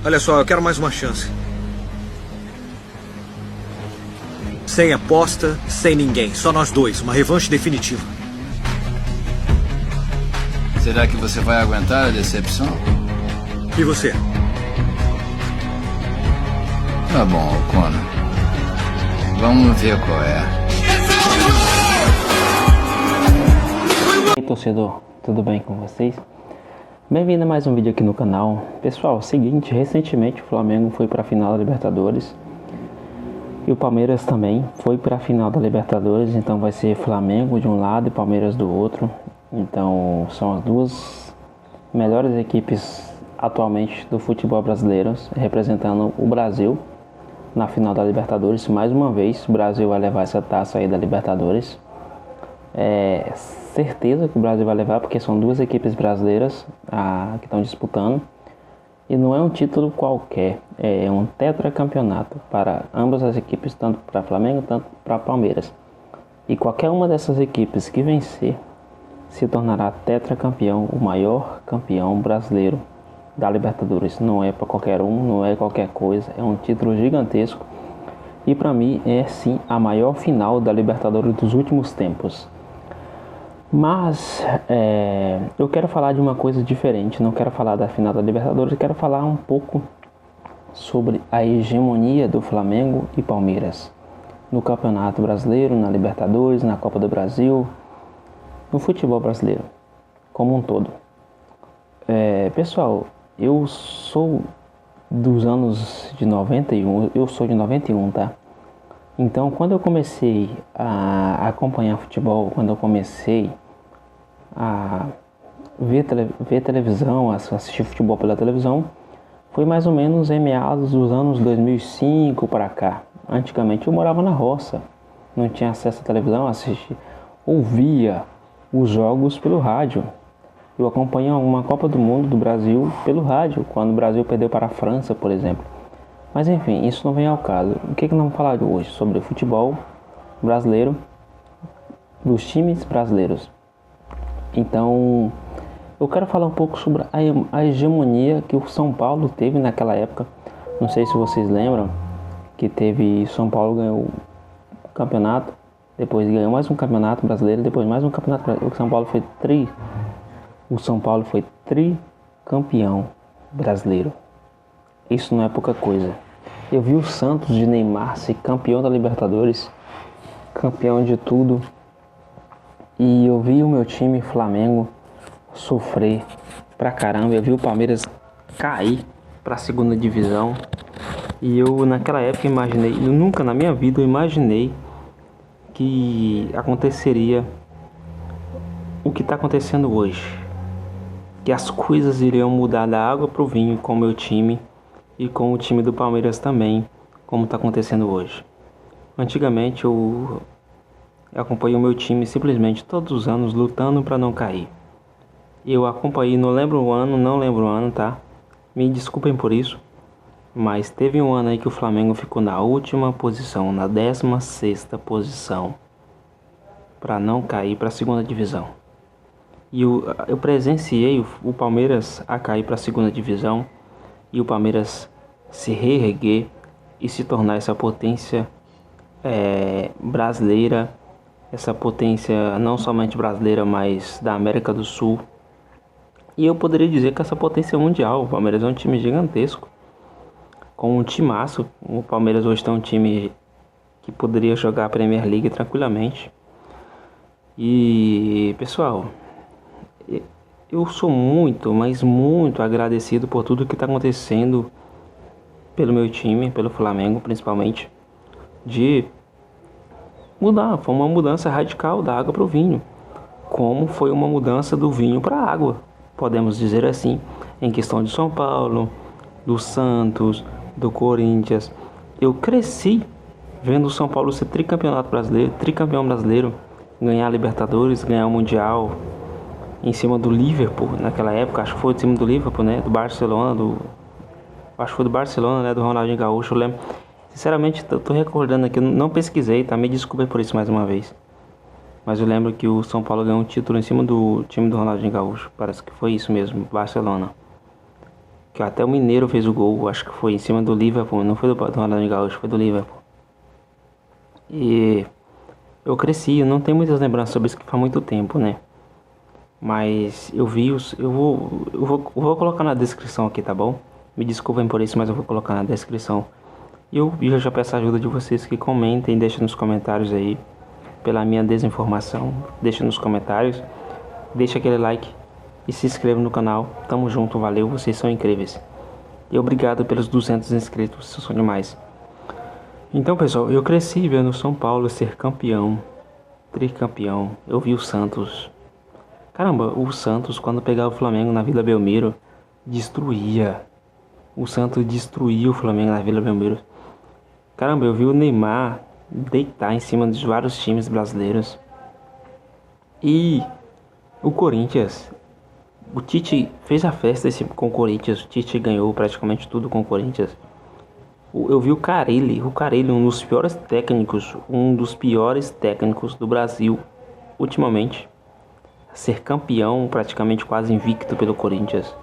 Olha só, eu quero mais uma chance. Sem aposta, sem ninguém. Só nós dois. Uma revanche definitiva. Será que você vai aguentar a decepção? E você? Tá bom, O'Connor. Vamos ver qual é. E aí, torcedor, tudo bem com vocês? Bem-vindo a mais um vídeo aqui no canal. Pessoal, é o seguinte, recentemente o Flamengo foi para a final da Libertadores e o Palmeiras também foi para a final da Libertadores, então vai ser Flamengo de um lado e Palmeiras do outro. Então são as duas melhores equipes atualmente do futebol brasileiro representando o Brasil na final da Libertadores. Mais uma vez o Brasil vai levar essa taça aí da Libertadores. É certeza que o Brasil vai levar, porque são duas equipes brasileiras que estão disputando. E não é um título qualquer, é um tetracampeonato para ambas as equipes, tanto para Flamengo, tanto para Palmeiras. E qualquer uma dessas equipes que vencer se tornará tetracampeão, o maior campeão brasileiro da Libertadores. Não é para qualquer um, não é qualquer coisa, é um título gigantesco. E para mim é sim a maior final da Libertadores dos últimos tempos. Mas eu quero falar de uma coisa diferente, não quero falar da final da Libertadores, eu quero falar um pouco sobre a hegemonia do Flamengo e Palmeiras no Campeonato Brasileiro, na Libertadores, na Copa do Brasil, no futebol brasileiro como um todo. Pessoal, eu sou dos anos de 91, eu sou de 91, tá? Então, quando eu comecei a acompanhar futebol, quando eu comecei a ver televisão, a assistir futebol pela televisão, foi mais ou menos em meados dos anos 2005 para cá. Antigamente eu morava na roça, não tinha acesso à televisão, ouvia os jogos pelo rádio. Eu acompanhei uma Copa do Mundo do Brasil pelo rádio, quando o Brasil perdeu para a França, por exemplo. Mas enfim, isso não vem ao caso. O que nós vamos falar hoje? Sobre o futebol brasileiro, dos times brasileiros. Então, eu quero falar um pouco sobre a hegemonia que o São Paulo teve naquela época. Não sei se vocês lembram que teve São Paulo ganhou o campeonato, depois ganhou mais um campeonato brasileiro, depois mais um campeonato brasileiro. O São Paulo foi tricampeão brasileiro. Isso não é pouca coisa. Eu vi o Santos de Neymar ser campeão da Libertadores, campeão de tudo. E eu vi o meu time Flamengo sofrer pra caramba. Eu vi o Palmeiras cair pra segunda divisão. E eu naquela época imaginei, eu nunca na minha vida eu imaginei que aconteceria o que está acontecendo hoje. Que as coisas iriam mudar da água pro vinho com o meu time e com o time do Palmeiras também, como está acontecendo hoje. Antigamente eu acompanhei o meu time simplesmente todos os anos lutando para não cair. Eu acompanhei, não lembro o ano, tá? Me desculpem por isso, mas teve um ano aí que o Flamengo ficou na última posição, na 16ª posição, para não cair para a segunda divisão. E eu presenciei o Palmeiras a cair para a segunda divisão e o Palmeiras se reerguer e se tornar essa potência brasileira, essa potência não somente brasileira, mas da América do Sul. E eu poderia dizer que essa potência mundial. O Palmeiras é um time gigantesco, com um timaço. O Palmeiras hoje tem um time que poderia jogar a Premier League tranquilamente. E pessoal, eu sou muito, mas muito agradecido por tudo que está acontecendo pelo meu time, pelo Flamengo principalmente, de mudar. Foi uma mudança radical da água para o vinho, como foi uma mudança do vinho para a água, podemos dizer assim, em questão de São Paulo, do Santos, do Corinthians. Eu cresci vendo o São Paulo ser tricampeão brasileiro, ganhar a Libertadores, ganhar o Mundial, em cima do Liverpool naquela época. Acho que foi em cima do Liverpool, né? Do Barcelona, acho que foi do Barcelona, né? Do Ronaldinho Gaúcho, eu lembro. Sinceramente, eu tô recordando aqui, eu não pesquisei, tá? Me desculpe por isso mais uma vez. Mas eu lembro que o São Paulo ganhou um título em cima do time do Ronaldinho Gaúcho. Parece que foi isso mesmo, Barcelona. que até o Mineiro fez o gol, acho que foi em cima do Liverpool, não foi do Ronaldinho Gaúcho, foi do Liverpool. E eu cresci, eu não tenho muitas lembranças sobre isso que faz muito tempo, né? Mas eu vi eu vou colocar na descrição aqui, tá bom? Me desculpem por isso, mas eu vou colocar na descrição. E eu já peço a ajuda de vocês que comentem, deixem nos comentários aí, pela minha desinformação. Deixem nos comentários, deixa aquele like e se inscreva no canal. Tamo junto, valeu, vocês são incríveis. E obrigado pelos 200 inscritos, vocês são demais. Então, pessoal, eu cresci vendo o São Paulo ser campeão, tricampeão. Eu vi o Santos. Caramba, o Santos, quando pegava o Flamengo na Vila Belmiro, destruía. O Santos destruía o Flamengo na Vila Belmiro. Caramba, eu vi o Neymar deitar em cima de vários times brasileiros. E o Corinthians, o Tite fez a festa com o Corinthians. O Tite ganhou praticamente tudo com o Corinthians. Eu vi o Carille, um dos piores técnicos do Brasil ultimamente, ser campeão praticamente quase invicto pelo Corinthians.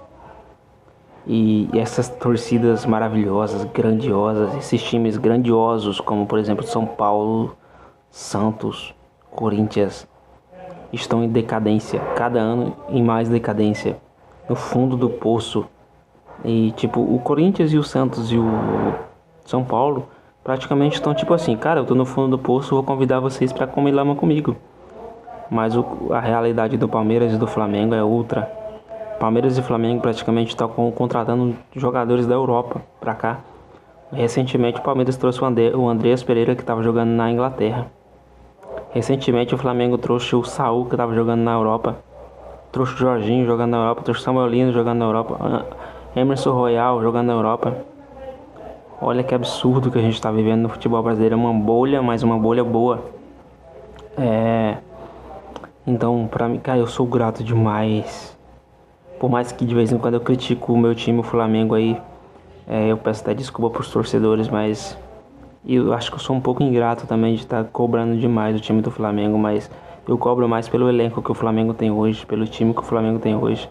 E essas torcidas maravilhosas, grandiosas, esses times grandiosos como por exemplo São Paulo, Santos, Corinthians, estão em decadência, cada ano em mais decadência, no fundo do poço. E tipo, o Corinthians e o Santos e o São Paulo praticamente estão tipo assim, cara, eu tô no fundo do poço, vou convidar vocês pra comer lama comigo. Mas a realidade do Palmeiras e do Flamengo é outra. Palmeiras e Flamengo praticamente estão contratando jogadores da Europa pra cá. Recentemente o Palmeiras trouxe o Andreas Pereira, que estava jogando na Inglaterra. Recentemente o Flamengo trouxe o Saul, que estava jogando na Europa. Trouxe o Jorginho jogando na Europa. Trouxe o Samuel Lino jogando na Europa. Emerson Royal jogando na Europa. Olha que absurdo que a gente está vivendo no futebol brasileiro. É uma bolha, mas uma bolha boa. Então, pra mim, cara, eu sou grato demais. Por mais que de vez em quando eu critico o meu time, o Flamengo aí, eu peço até desculpa pros torcedores, mas eu acho que eu sou um pouco ingrato também de estar cobrando demais o time do Flamengo, mas eu cobro mais pelo elenco que o Flamengo tem hoje, pelo time que o Flamengo tem hoje.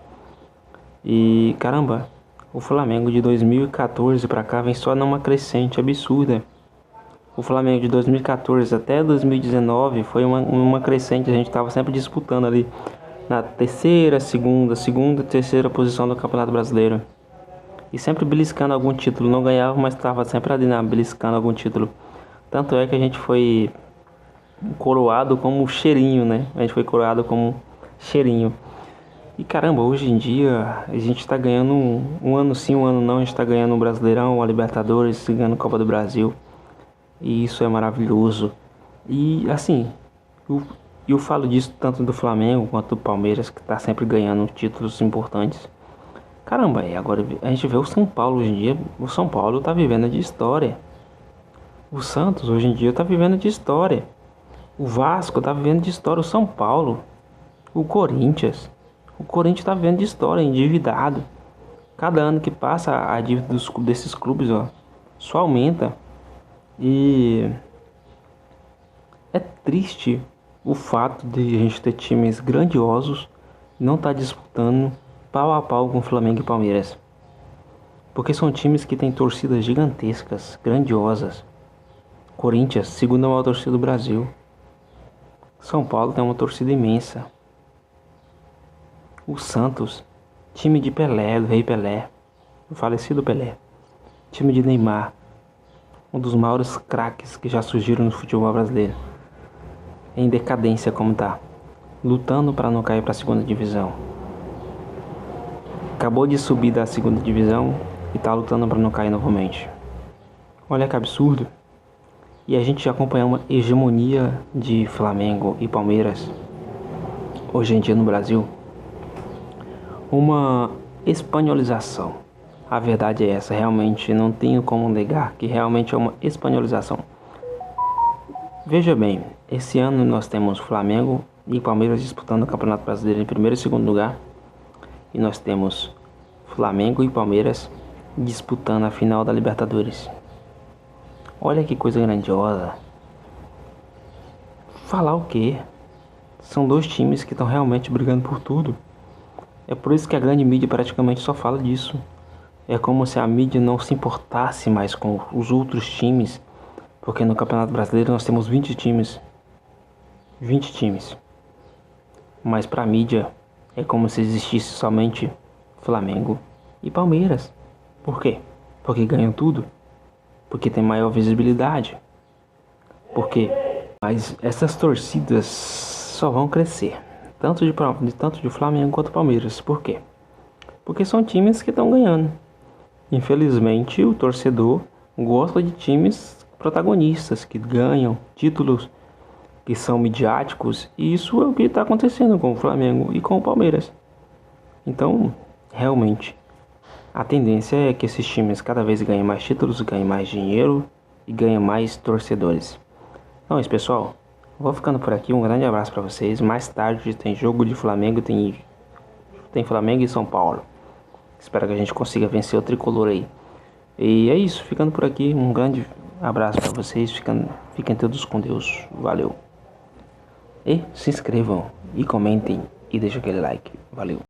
E caramba, o Flamengo de 2014 pra cá vem só numa crescente absurda. O Flamengo de 2014 até 2019 foi uma crescente, a gente tava sempre disputando ali na terceira, segunda e terceira posição do Campeonato Brasileiro. E sempre beliscando algum título. Não ganhava, mas estava sempre ali beliscando algum título. Tanto é que a gente foi coroado como cheirinho, né? A gente foi coroado como cheirinho. E caramba, hoje em dia a gente tá ganhando um ano sim, um ano não. A gente tá ganhando um Brasileirão, a Libertadores, ganhando a Copa do Brasil. E isso é maravilhoso. E assim, eu falo disso tanto do Flamengo quanto do Palmeiras, que tá sempre ganhando títulos importantes. Caramba, e agora a gente vê o São Paulo hoje em dia. O São Paulo tá vivendo de história. O Santos hoje em dia tá vivendo de história. O Vasco tá vivendo de história. O São Paulo, o Corinthians tá vivendo de história, endividado. Cada ano que passa a dívida desses clubes, só aumenta. E é triste o fato de a gente ter times grandiosos e não estar disputando pau a pau com Flamengo e Palmeiras. Porque são times que têm torcidas gigantescas, grandiosas. Corinthians, segunda maior torcida do Brasil. São Paulo tem uma torcida imensa. O Santos, time de Pelé, do Rei Pelé, do falecido Pelé. Time de Neymar, um dos maiores craques que já surgiram no futebol brasileiro. Em decadência como tá, lutando para não cair para a segunda divisão. Acabou de subir da segunda divisão e tá lutando para não cair novamente. Olha que absurdo. E a gente já acompanha uma hegemonia de Flamengo e Palmeiras hoje em dia no Brasil. Uma espanholização. A verdade é essa, realmente não tenho como negar que realmente é uma espanholização. Veja bem, esse ano nós temos Flamengo e Palmeiras disputando o Campeonato Brasileiro em primeiro e segundo lugar. E nós temos Flamengo e Palmeiras disputando a final da Libertadores. Olha que coisa grandiosa. Falar o quê? São dois times que estão realmente brigando por tudo. É por isso que a grande mídia praticamente só fala disso. É como se a mídia não se importasse mais com os outros times, porque no Campeonato Brasileiro nós temos 20 times. 20 times. Mas para a mídia é como se existisse somente Flamengo e Palmeiras. Por quê? Porque ganham tudo. Porque tem maior visibilidade. Por quê? Mas essas torcidas só vão crescer. Tanto de Flamengo quanto Palmeiras. Por quê? Porque são times que estão ganhando. Infelizmente, o torcedor gosta de times protagonistas, que ganham títulos, que são midiáticos. E isso é o que está acontecendo com o Flamengo e com o Palmeiras. Então, realmente, a tendência é que esses times cada vez ganhem mais títulos, ganhem mais dinheiro e ganhem mais torcedores. Então é isso, pessoal. Vou ficando por aqui. Um grande abraço para vocês. Mais tarde tem jogo de Flamengo, tem Flamengo e São Paulo. Espero que a gente consiga vencer o tricolor aí. E é isso, ficando por aqui. Um grande abraço para vocês. Fiquem todos com Deus. Valeu. E se inscrevam e comentem e deixem aquele like. Valeu.